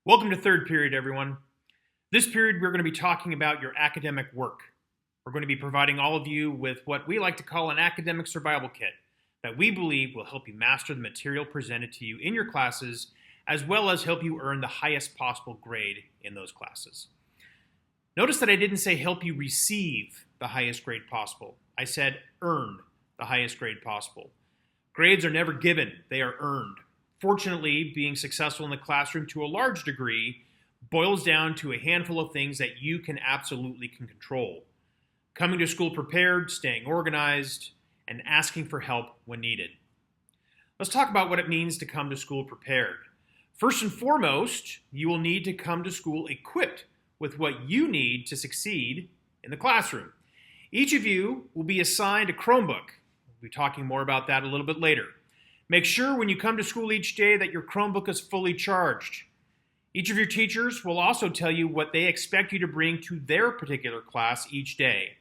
Welcome to third period, everyone. This period, we're going to be talking about your academic work. We're going to be providing all of you with what we like to call an academic survival kit that we believe will help you master the material presented to you in your classes, as well as help you earn the highest possible grade in those classes. Notice that I didn't say help you receive the highest grade possible. I said earn the highest grade possible. Grades are never given, they are earned. Fortunately, being successful in the classroom to a large degree boils down to a handful of things that you can absolutely control. Coming to school prepared, staying organized, and asking for help when needed. Let's talk about what it means to come to school prepared. First and foremost, you will need to come to school equipped with what you need to succeed in the classroom. Each of you will be assigned a Chromebook. We'll be talking more about that a little bit later. Make sure when you come to school each day that your Chromebook is fully charged. Each of your teachers will also tell you what they expect you to bring to their particular class each day.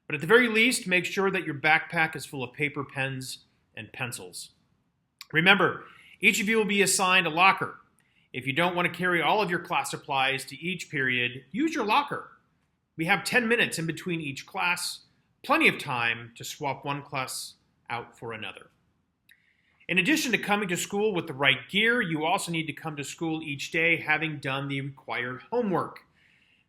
But at the very least, make sure that your backpack is full of paper, pens, and pencils. Remember, each of you will be assigned a locker. If you don't want to carry all of your class supplies to each period, use your locker. We have 10 minutes in between each class, plenty of time to swap one class out for another. In addition to coming to school with the right gear, you also need to come to school each day having done the required homework.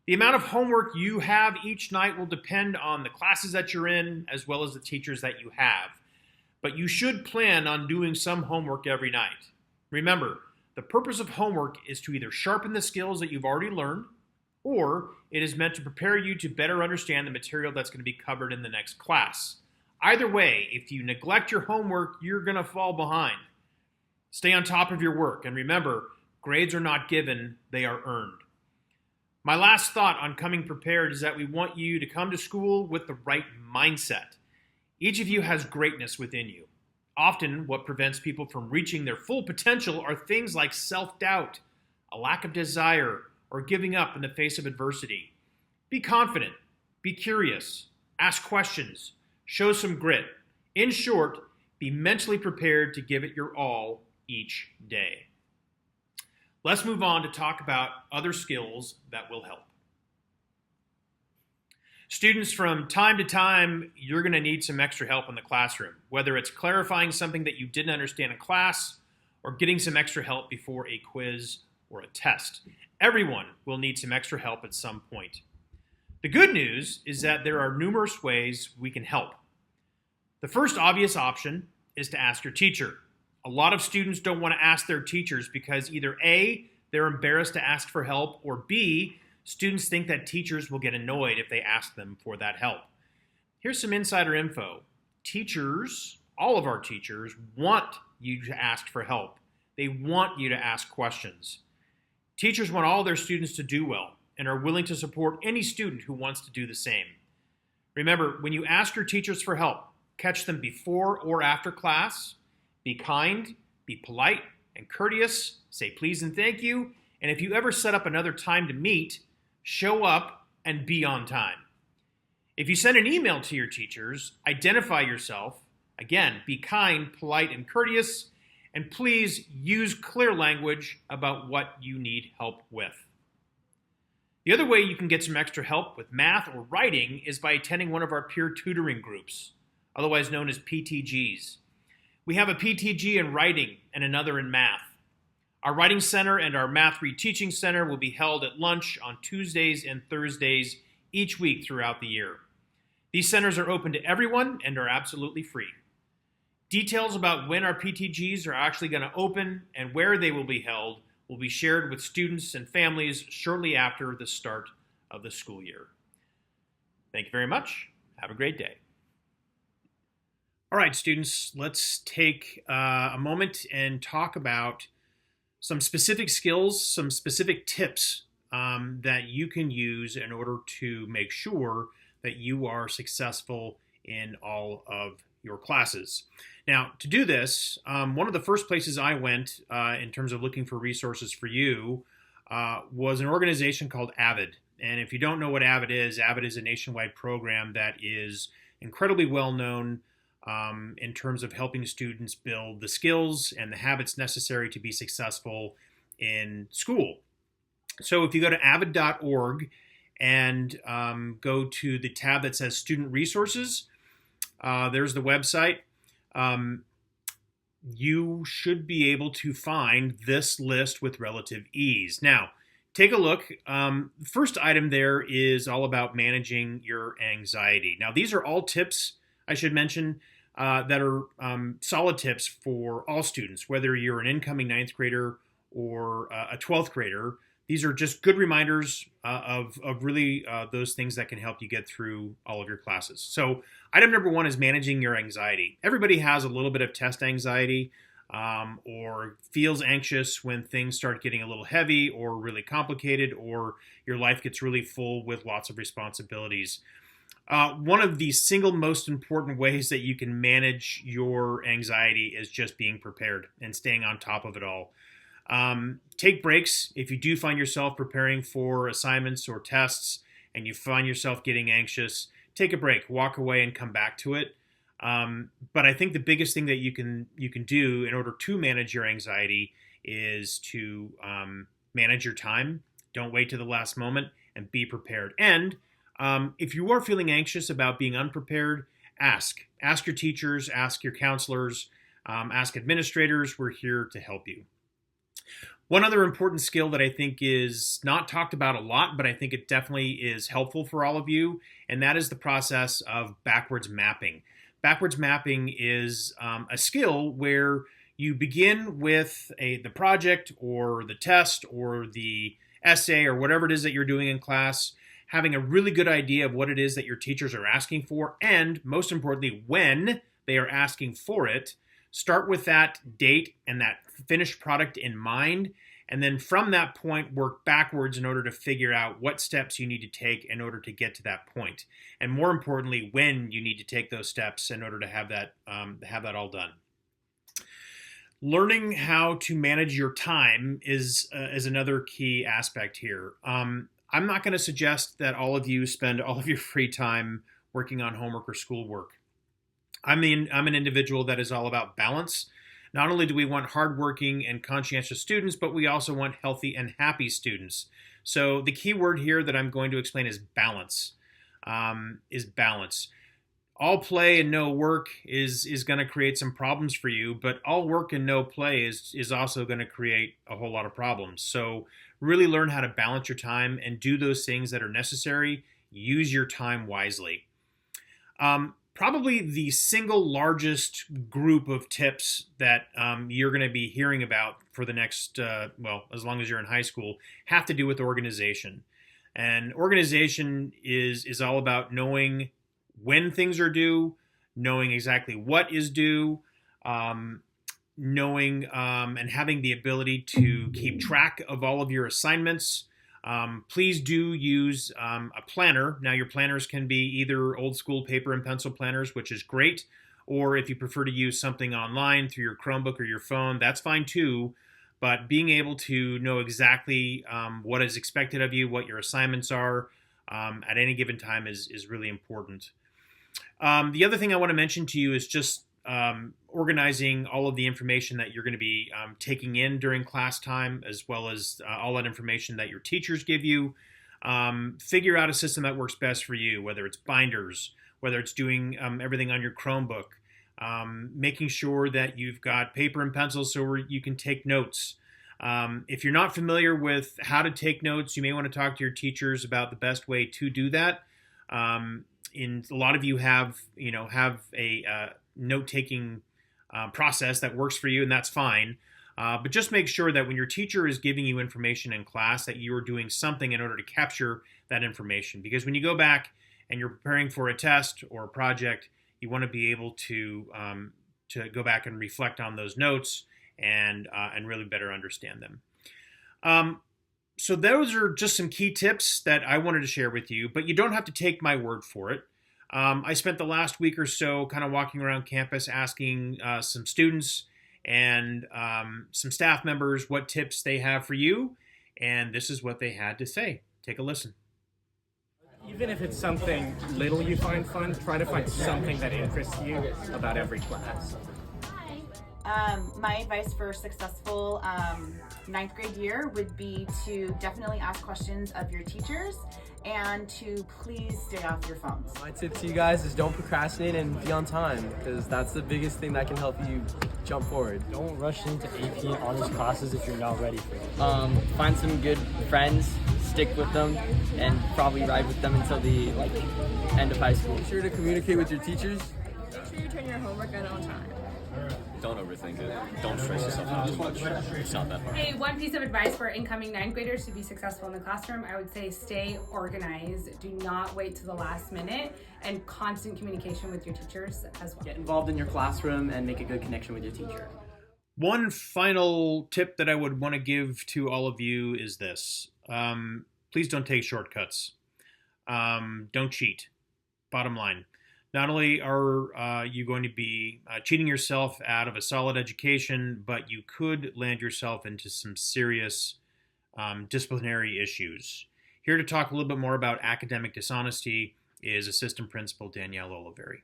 The amount of homework you have each night will depend on the classes that you're in, as well as the teachers that you have. But you should plan on doing some homework every night. Remember, the purpose of homework is to either sharpen the skills that you've already learned, or it is meant to prepare you to better understand the material that's going to be covered in the next class. Either way, if you neglect your homework, you're going to fall behind. Stay on top of your work, and remember, grades are not given, they are earned. My last thought on coming prepared is that we want you to come to school with the right mindset. Each of you has greatness within you. Often, what prevents people from reaching their full potential are things like self-doubt, a lack of desire, or giving up in the face of adversity. Be confident, be curious, ask questions, show some grit. In short, be mentally prepared to give it your all each day. Let's move on to talk about other skills that will help. Students, from time to time, you're going to need some extra help in the classroom, whether it's clarifying something that you didn't understand in class or getting some extra help before a quiz or a test. Everyone will need some extra help at some point. The good news is that there are numerous ways we can help. The first obvious option is to ask your teacher. A lot of students don't want to ask their teachers because either A, they're embarrassed to ask for help, or B, students think that teachers will get annoyed if they ask them for that help. Here's some insider info. Teachers, all of our teachers, want you to ask for help. They want you to ask questions. Teachers want all their students to do well and are willing to support any student who wants to do the same. Remember, when you ask your teachers for help, catch them before or after class. Be kind, be polite and courteous, say please and thank you, and if you ever set up another time to meet, show up and be on time. If you send an email to your teachers, identify yourself. Again, be kind, polite, and courteous, and please use clear language about what you need help with. The other way you can get some extra help with math or writing is by attending one of our peer tutoring groups, otherwise known as PTGs. We have a PTG in writing and another in math. Our writing center and our math reteaching center will be held at lunch on Tuesdays and Thursdays each week throughout the year. These centers are open to everyone and are absolutely free. Details about when our PTGs are actually going to open and where they will be held will be shared with students and families shortly after the start of the school year. Thank you very much. Have a great day. All right, students, let's take a moment and talk about some specific skills, some specific tips that you can use in order to make sure that you are successful in all of your classes. Now, to do this, one of the first places I went in terms of looking for resources for you was an organization called AVID. And if you don't know what AVID is a nationwide program that is incredibly well known in terms of helping students build the skills and the habits necessary to be successful in school. So if you go to avid.org and go to the tab that says Student Resources, there's the website. You should be able to find this list with relative ease. Now, take a look. First item there is all about managing your anxiety. Now, these are all tips, I should mention, that are solid tips for all students, whether you're an incoming 9th grader or a 12th grader. These are just good reminders of really those things that can help you get through all of your classes. So item number 1 is managing your anxiety. Everybody has a little bit of test anxiety or feels anxious when things start getting a little heavy or really complicated, or your life gets really full with lots of responsibilities. One of the single most important ways that you can manage your anxiety is just being prepared and staying on top of it all. Take breaks. If you do find yourself preparing for assignments or tests and you find yourself getting anxious, take a break, walk away and come back to it. But I think the biggest thing that you can do in order to manage your anxiety is to manage your time. Don't wait to the last moment and be prepared. And if you are feeling anxious about being unprepared, ask your teachers, ask your counselors, ask administrators. We're here to help you. One other important skill that I think is not talked about a lot, but I think it definitely is helpful for all of you, and that is the process of backwards mapping. Backwards mapping is a skill where you begin with the project or the test or the essay or whatever it is that you're doing in class, having a really good idea of what it is that your teachers are asking for, and most importantly, when they are asking for it. Start with that date and that finished product in mind, and then from that point work backwards in order to figure out what steps you need to take in order to get to that point, and more importantly, when you need to take those steps in order to have that all done. Learning how to manage your time is another key aspect here. I'm not going to suggest that all of you spend all of your free time working on homework or schoolwork. I'm an individual that is all about balance. Not only do we want hardworking and conscientious students, but we also want healthy and happy students. So the key word here that I'm going to explain is balance. All play and no work is going to create some problems for you, but all work and no play is also going to create a whole lot of problems. So really learn how to balance your time and do those things that are necessary. Use your time wisely. Probably the single largest group of tips that you're going to be hearing about for the next, as long as you're in high school, have to do with organization. And organization is all about knowing when things are due, knowing exactly what is due, knowing and having the ability to keep track of all of your assignments. Please do use a planner. Now, your planners can be either old school paper and pencil planners, which is great, or if you prefer to use something online through your Chromebook or your phone, that's fine too. But being able to know exactly what is expected of you, what your assignments are at any given time is really important. The other thing I want to mention to you is just organizing all of the information that you're going to be taking in during class time, as well as all that information that your teachers give you. Figure out a system that works best for you, whether it's binders, whether it's doing everything on your Chromebook, making sure that you've got paper and pencil so you can take notes. If you're not familiar with how to take notes, you may want to talk to your teachers about the best way to do that. A lot of you have a note-taking process that works for you, and that's fine. But just make sure that when your teacher is giving you information in class, that you are doing something in order to capture that information. Because when you go back and you're preparing for a test or a project, you want to be able to go back and reflect on those notes and really better understand them. So those are just some key tips that I wanted to share with you, but you don't have to take my word for it. I spent the last week or so kind of walking around campus asking some students and some staff members what tips they have for you, and this is what they had to say. Take a listen. Even if it's something little you find fun, try to find something that interests you about every class. My advice for successful ninth grade year would be to definitely ask questions of your teachers and to please stay off your phones. My tip to you guys is don't procrastinate and be on time, because that's the biggest thing that can help you jump forward. Don't rush into AP and honors classes if you're not ready for it. Find some good friends, stick with them, and probably ride with them until the end of high school. Be sure to communicate with your teachers. Make sure you turn your homework in on time. Don't overthink it. Don't stress yourself out too much. It's not that hard. Hey, one piece of advice for incoming ninth graders to be successful in the classroom, I would say stay organized. Do not wait to the last minute, and constant communication with your teachers as well. Get involved in your classroom and make a good connection with your teacher. One final tip that I would want to give to all of you is this. Please don't take shortcuts. Don't cheat. Bottom line. Not only are you going to be cheating yourself out of a solid education, but you could land yourself into some serious disciplinary issues. Here to talk a little bit more about academic dishonesty is Assistant Principal Danielle Oliveri.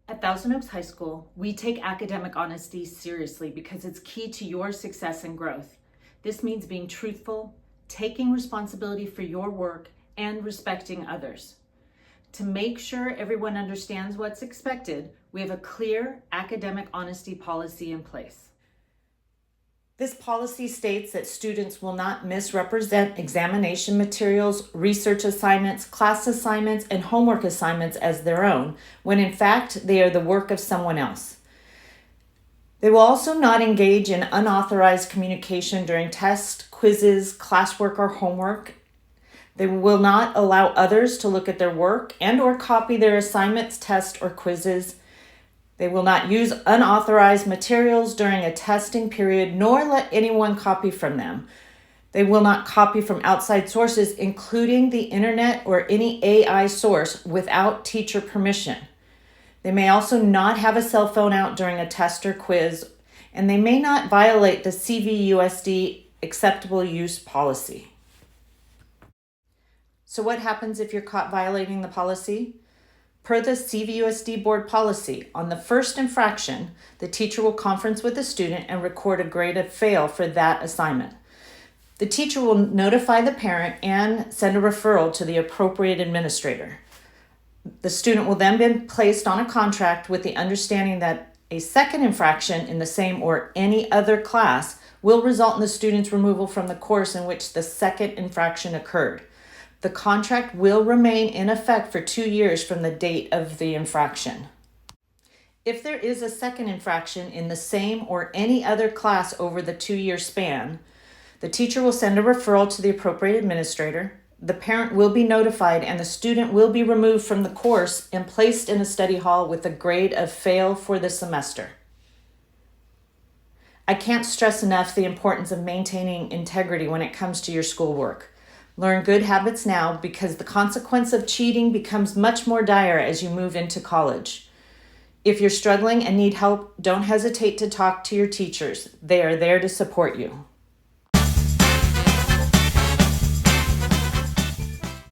At Thousand Oaks High School, we take academic honesty seriously because it's key to your success and growth. This means being truthful, taking responsibility for your work, and respecting others. To make sure everyone understands what's expected, we have a clear academic honesty policy in place. This policy states that students will not misrepresent examination materials, research assignments, class assignments, and homework assignments as their own, when in fact they are the work of someone else. They will also not engage in unauthorized communication during tests, quizzes, classwork, or homework. They will not allow others to look at their work and/or copy their assignments, tests, or quizzes. They will not use unauthorized materials during a testing period, nor let anyone copy from them. They will not copy from outside sources, including the internet or any AI source, without teacher permission. They may also not have a cell phone out during a test or quiz, and they may not violate the CVUSD acceptable use policy. So what happens if you're caught violating the policy? Per the CVUSD board policy, on the first infraction, the teacher will conference with the student and record a grade of fail for that assignment. The teacher will notify the parent and send a referral to the appropriate administrator. The student will then be placed on a contract with the understanding that a second infraction in the same or any other class will result in the student's removal from the course in which the second infraction occurred. The contract will remain in effect for 2 years from the date of the infraction. If there is a second infraction in the same or any other class over the 2-year span, the teacher will send a referral to the appropriate administrator. The parent will be notified and the student will be removed from the course and placed in a study hall with a grade of fail for the semester. I can't stress enough the importance of maintaining integrity when it comes to your schoolwork. Learn good habits now, because the consequence of cheating becomes much more dire as you move into college. If you're struggling and need help, don't hesitate to talk to your teachers. They are there to support you.